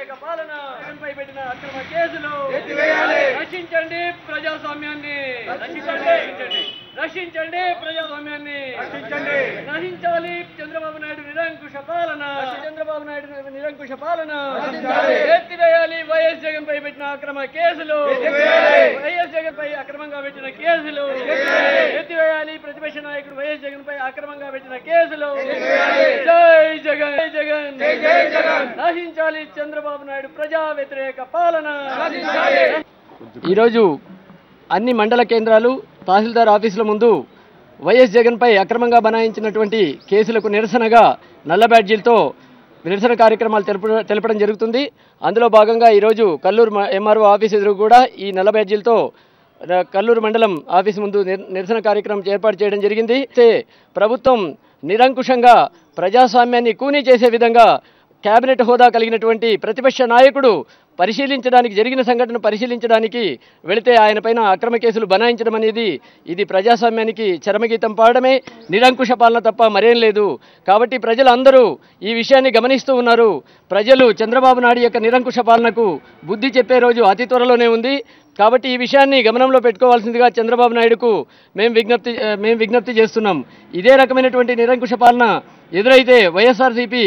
వ్యతిరేక పాలన పై పెట్టిన అక్రమ కేసులు రక్షించండి ప్రజాస్వామ్యాన్ని, రక్షించండి ప్రజాస్వామ్యాన్ని, నశించాలి చంద్రబాబు నాయుడు నిరంకుశ పాలన, ఎత్తివేయాలి వైఎస్ జగన్ పై పెట్టిన అక్రమ కేసులు, వైఎస్ జగన్ పై అక్రమంగా పెట్టిన కేసులు ఎత్తివేయాలి, ప్రతిపక్ష నాయకుడు వైఎస్ జగన్ పై అక్రమంగా పెట్టిన కేసులు, జై జగన్ జై జగన్, నశించాలి చంద్రబాబు నాయుడు ప్రజా వ్యతిరేక పాలన. ఈరోజు అన్ని మండల కేంద్రాలు తహసీల్దార్ ఆఫీసుల ముందు వైఎస్ జగన్ పై అక్రమంగా బనాయించినటువంటి కేసులకు నిరసనగా నల్ల బ్యాడ్జీలతో నిరసన కార్యక్రమాలు తెలపడం జరుగుతుంది. అందులో భాగంగా ఈరోజు కల్లూరు ఎంఆర్ఓ ఆఫీస్ ఎదురు కూడా ఈ నల్ల బ్యాడ్జీలతో కల్లూరు మండలం ఆఫీస్ ముందు నిరసన కార్యక్రమం ఏర్పాటు చేయడం జరిగింది. ప్రభుత్వం నిరంకుశంగా ప్రజాస్వామ్యాన్ని కూనీ చేసే విధంగా కేబినెట్ హోదా కలిగినటువంటి ప్రతిపక్ష నాయకుడు జరిగిన సంఘటన పరిశీలించడానికి వెళితే ఆయన పైన అక్రమ కేసులు బనాయించడం అనేది ఇది ప్రజాస్వామ్యానికి చరమగీతం పాడడమే, నిరంకుశ పాలన తప్ప మరేం లేదు. కాబట్టి ప్రజలందరూ ఈ విషయాన్ని గమనిస్తూ ఉన్నారు. ప్రజలు చంద్రబాబు నాయుడు యొక్క నిరంకుశ పాలనకు బుద్ధి చెప్పే రోజు అతి త్వరలోనే ఉంది. కాబట్టి ఈ విషయాన్ని గమనంలో పెట్టుకోవాల్సిందిగా చంద్రబాబు నాయుడుకు మేము విజ్ఞప్తి చేస్తున్నాం. ఇదే రకమైనటువంటి నిరంకుశ పాలన ఎదురైతే వైఎస్ఆర్సీపీ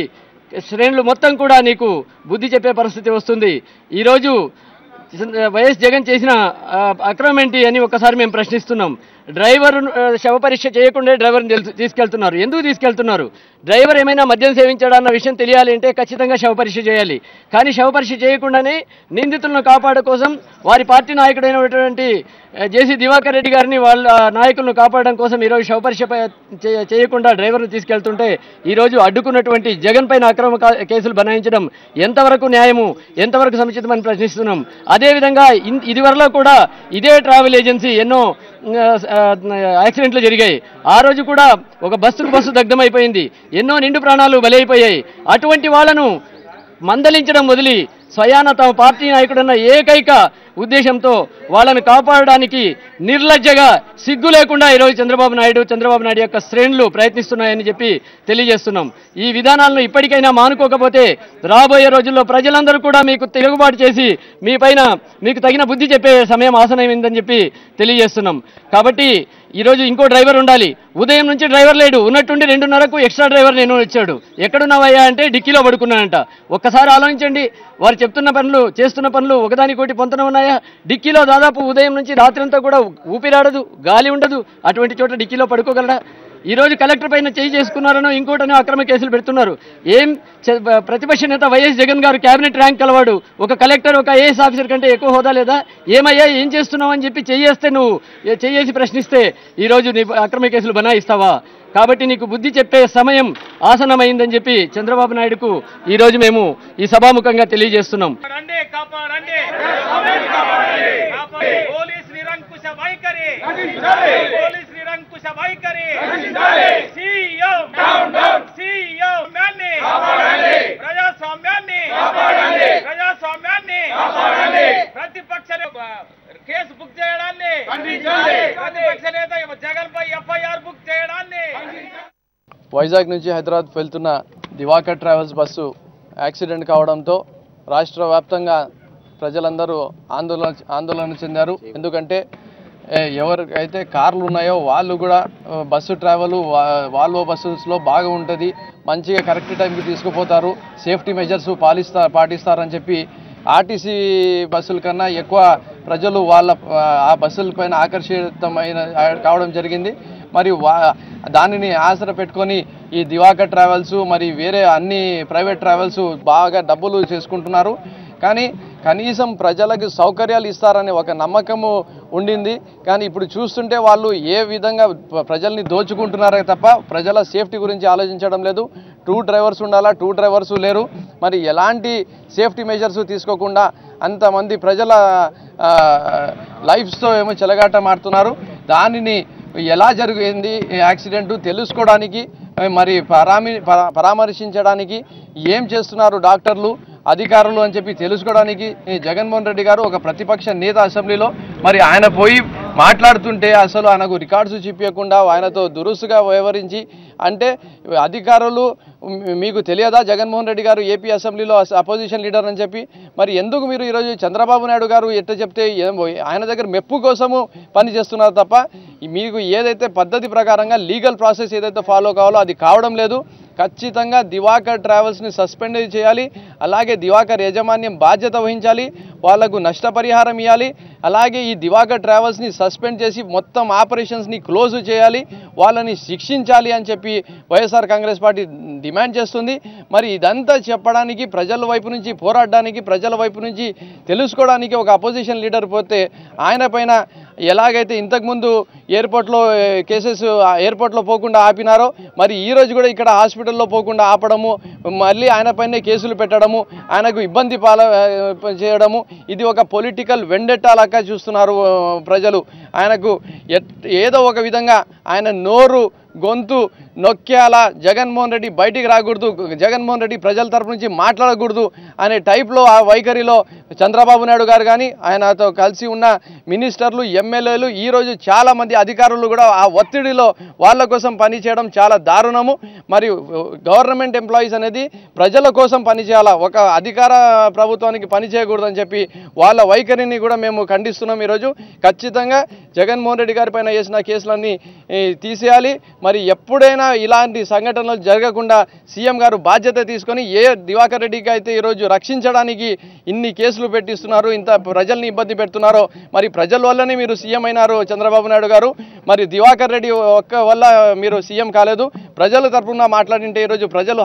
శ్రేణులు మొత్తం కూడా నీకు బుద్ధి చెప్పే పరిస్థితి వస్తుంది. ఈరోజు వైఎస్ జగన్ చేసిన అక్రమం ఏంటి అని ఒకసారి మేము ప్రశ్నిస్తున్నాం. డ్రైవర్ శవ పరీక్ష చేయకుండా డ్రైవర్ని తీసుకెళ్తున్నారు. ఎందుకు తీసుకెళ్తున్నారు? డ్రైవర్ ఏమైనా మద్యం సేవించాడన్న విషయం తెలియాలి అంటే ఖచ్చితంగా శవ పరీక్ష చేయాలి. కానీ శవ పరీక్ష చేయకుండానే నిందితులను కాపాడడం కోసం వారి పార్టీ నాయకుడైనటువంటి జేసీ దివాకర్ రెడ్డి గారిని వాళ్ళ నాయకులను కాపాడడం కోసం ఈరోజు శవ పరీక్ష చేయకుండా డ్రైవర్ను తీసుకెళ్తుంటే ఈరోజు అడ్డుకున్నటువంటి జగన్ పైన అక్రమ కేసులు బనాయించడం ఎంతవరకు న్యాయము, ఎంతవరకు సముచితమని ప్రశ్నిస్తున్నాం. అదేవిధంగా ఇదివరలో కూడా ఇదే ట్రావెల్ ఏజెన్సీ ఎన్నో యాక్సిడెంట్లు జరిగాయి. ఆ రోజు కూడా ఒక బస్సు దగ్ధమైపోయింది, ఎన్నో నిండు ప్రాణాలు బలైపోయాయి. అటువంటి వాళ్ళను మందలించడం వదిలి స్వయాన తమ పార్టీ నాయకుడన్న ఏకైక ఉద్దేశంతో వాళ్ళను కాపాడడానికి నిర్లజ్జగా సిగ్గు లేకుండా ఈరోజు చంద్రబాబు నాయుడు యొక్క శ్రేణులు ప్రయత్నిస్తున్నాయని చెప్పి తెలియజేస్తున్నాం. ఈ విధానాలను ఇప్పటికైనా మానుకోకపోతే రాబోయే రోజుల్లో ప్రజలందరూ కూడా మీకు తిరుగుబాటు చేసి మీకు తగిన బుద్ధి చెప్పే సమయం ఆసనమైందని చెప్పి తెలియజేస్తున్నాం. కాబట్టి ఈరోజు ఇంకో డ్రైవర్ ఉండాలి. ఉదయం నుంచి డ్రైవర్ లేడు, ఉన్నట్టుండి 2:30కు ఎక్స్ట్రా డ్రైవర్ నేను వచ్చాడు. ఎక్కడున్నావయ్యా అంటే డిక్కీలో పడుకున్నానంట. ఒక్కసారి ఆలోచించండి, వారు చేస్తున్న పనులు ఒకదానికోటి పొంతన ఉన్నాయా? డిక్కీలో దాదాపు ఉదయం నుంచి రాత్రి అంతా కూడా ఊపిరాడదు, గాలి ఉండదు. అటువంటి చోట డిక్కీలో పడుకోగలరా? ఈరోజు కలెక్టర్ పైన చేయి చేసుకున్నారనో ఇంకోటనో అక్రమ కేసులు పెడుతున్నారు. ప్రతిపక్ష నేత వైఎస్ జగన్ గారు కేబినెట్ ర్యాంక్ కలవాడు. ఒక కలెక్టర్, ఒక ఐఏఎస్ ఆఫీసర్ కంటే ఎక్కువ హోదా లేదా? ఏమయ్యా ఏం చేస్తున్నావు అని చెప్పి చెయ్యేసి ప్రశ్నిస్తే ఈరోజు నీ అక్రమ కేసులు బనాయిస్తావా? కాబట్టి నీకు బుద్ధి చెప్పే సమయం ఆసనమైందని చెప్పి చంద్రబాబు నాయుడుకు ఈరోజు మేము ఈ సభాముఖంగా తెలియజేస్తున్నాం. కేసు బుక్ చేయడాన్ని, ప్రతిపక్ష నేత జగన్ పై ఎఫ్ఐఆర్ బుక్ చేయడాన్ని. వైజాగ్ నుంచి హైదరాబాద్ వెళ్తున్న దివాకర్ ట్రావెల్స్ బస్సు యాక్సిడెంట్ కావడంతో రాష్ట్ర వ్యాప్తంగా ప్రజలందరూ ఆందోళన చెందారు. ఎందుకంటే ఎవరికైతే కార్లు ఉన్నాయో వాళ్ళు కూడా బస్సు ట్రావెల్ వాల్వో బస్సులో బాగా ఉంటుంది, మంచిగా కరెక్ట్ టైంకి తీసుకుపోతారు, సేఫ్టీ మెజర్స్ పాటిస్తారని చెప్పి ఆర్టీసీ బస్సుల కన్నా ఎక్కువ ప్రజలు ఆ బస్సుల పైన ఆకర్షితమైన కావడం జరిగింది. మరి దానిని ఆసరా పెట్టుకొని ఈ దివాకర్ ట్రావెల్స్ మరి వేరే అన్ని ప్రైవేట్ ట్రావెల్స్ బాగా డబ్బులు చేసుకుంటున్నారు. కానీ కనీసం ప్రజలకు సౌకర్యాలు ఇస్తారనే ఒక నమ్మకము ఉండింది. కానీ ఇప్పుడు చూస్తుంటే వాళ్ళు ఏ విధంగా ప్రజల్ని దోచుకుంటున్నారే తప్ప ప్రజల సేఫ్టీ గురించి ఆలోచించడం లేదు. 2 డ్రైవర్స్ ఉండాలా, 2 డ్రైవర్స్ లేరు. మరి ఎలాంటి సేఫ్టీ మెజర్స్ తీసుకోకుండా అంతమంది ప్రజల లైఫ్స్తో ఏమో చెలగాటమాడుతున్నారు. దానిని ఎలా జరిగింది యాక్సిడెంట్ తెలుసుకోవడానికి మరి పరామర్శించడానికి ఏం చేస్తున్నారు డాక్టర్లు అధికారులు అని చెప్పి తెలుసుకోవడానికి జగన్మోహన్ రెడ్డి గారు ఒక ప్రతిపక్ష నేత అసెంబ్లీలో మరి ఆయన పోయి మాట్లాడుతుంటే అసలు ఆయనకు రికార్డ్స్ చూపించకుండా ఆయనతో దురుసుగా వ్యవహరించి అంటే అధికారులు మీకు తెలియదా జగన్మోహన్ రెడ్డి గారు ఏపీ అసెంబ్లీలో అపోజిషన్ లీడర్ అని చెప్పి మరి ఎందుకు మీరు ఈరోజు చంద్రబాబు నాయుడు గారు ఎట్ట చెప్తే ఆయన దగ్గర మెప్పు కోసము పని చేస్తున్నారు తప్ప మీకు ఏదైతే పద్ధతి ప్రకారంగా లీగల్ ప్రాసెస్ ఏదైతే ఫాలో కావాలో అది కావడం లేదు. ఖచ్చితంగా దివాకర్ ట్రావెల్స్ని సస్పెండ్ చేయాలి. అలాగే దివాకర్ యాజమాన్యం బాధ్యత వహించాలి, వాళ్లకు నష్టపరిహారం ఇవ్వాలి. అలాగే ఈ దివాకర్ ట్రావెల్స్ని సస్పెండ్ చేసి మొత్తం ఆపరేషన్స్ని క్లోజ్ చేయాలి, వాళ్ళని శిక్షించాలి అని చెప్పి వైఎస్ఆర్ కాంగ్రెస్ పార్టీ డిమాండ్ చేస్తుంది. మరి ఇదంతా చెప్పడానికి ప్రజల వైపు నుంచి పోరాడడానికి ప్రజల వైపు నుంచి తెలుసుకోవడానికి ఒక అపోజిషన్ లీడర్ పోతే ఆయన పైన ఎలాగైతే ఇంతకుముందు ఎయిర్పోర్ట్లో కేసెస్ ఎయిర్పోర్ట్లో పోకుండా ఆపినారో మరి ఈరోజు కూడా ఇక్కడ హాస్పిటల్లో పోకుండా ఆపడము, మళ్ళీ ఆయన పైన కేసులు పెట్టడము, ఆయనకు ఇబ్బంది చేయడము, ఇది ఒక పొలిటికల్ వెండెట్టా లాగా చూస్తున్నారు ప్రజలు. ఆయనకు ఏదో ఒక విధంగా ఆయన నోరు గొంతు నొక్కేలా జగన్మోహన్ రెడ్డి బయటికి రాకూడదు, జగన్మోహన్ రెడ్డి ప్రజల తరపు నుంచి మాట్లాడకూడదు అనే టైప్లో ఆ వైఖరిలో చంద్రబాబు నాయుడు గారు కానీ ఆయనతో కలిసి ఉన్న మినిస్టర్లు ఎమ్మెల్యేలు ఈరోజు చాలామంది అధికారులు కూడా ఆ ఒత్తిడిలో వాళ్ళ కోసం పనిచేయడం చాలా దారుణము. మరియు గవర్నమెంట్ ఎంప్లాయీస్ అనేది ప్రజల కోసం పనిచేయాలా, ఒక అధికార ప్రభుత్వానికి పనిచేయకూడదని చెప్పి వాళ్ళ వైఖరిని కూడా మేము ఖండిస్తున్నాం. ఈరోజు ఖచ్చితంగా జగన్మోహన్ రెడ్డి గారి పైన వేసిన కేసులన్నీ తీసేయాలి. మరి ఎప్పుడైనా ఇలాంటి సంఘటనలు జరగకుండా సీఎం గారు బాధ్యత తీసుకొని ఏ దివాకర్ రెడ్డికి అయితే ఈరోజు రక్షించడానికి ఇన్ని కేసులు పెట్టిస్తున్నారు, ఇంత ప్రజల్ని ఇబ్బంది పెడుతున్నారో మరి ప్రజల వల్లనే మీరు సీఎం అయినారు చంద్రబాబు నాయుడు గారు. మరి దివాకర్ రెడ్డి ఒక్క వల్ల మీరు సీఎం కాలేదు, ప్రజల తరఫున మాట్లాడింటే ఈరోజు ప్రజలు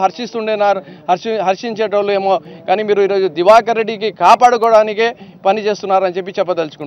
హర్షించేటోళ్ళు ఏమో, కానీ మీరు ఈరోజు దివాకర్ రెడ్డికి కాపాడుకోవడానికే పని చేస్తున్నారని చెప్పి చెప్పదలుచుకుంటున్నారు.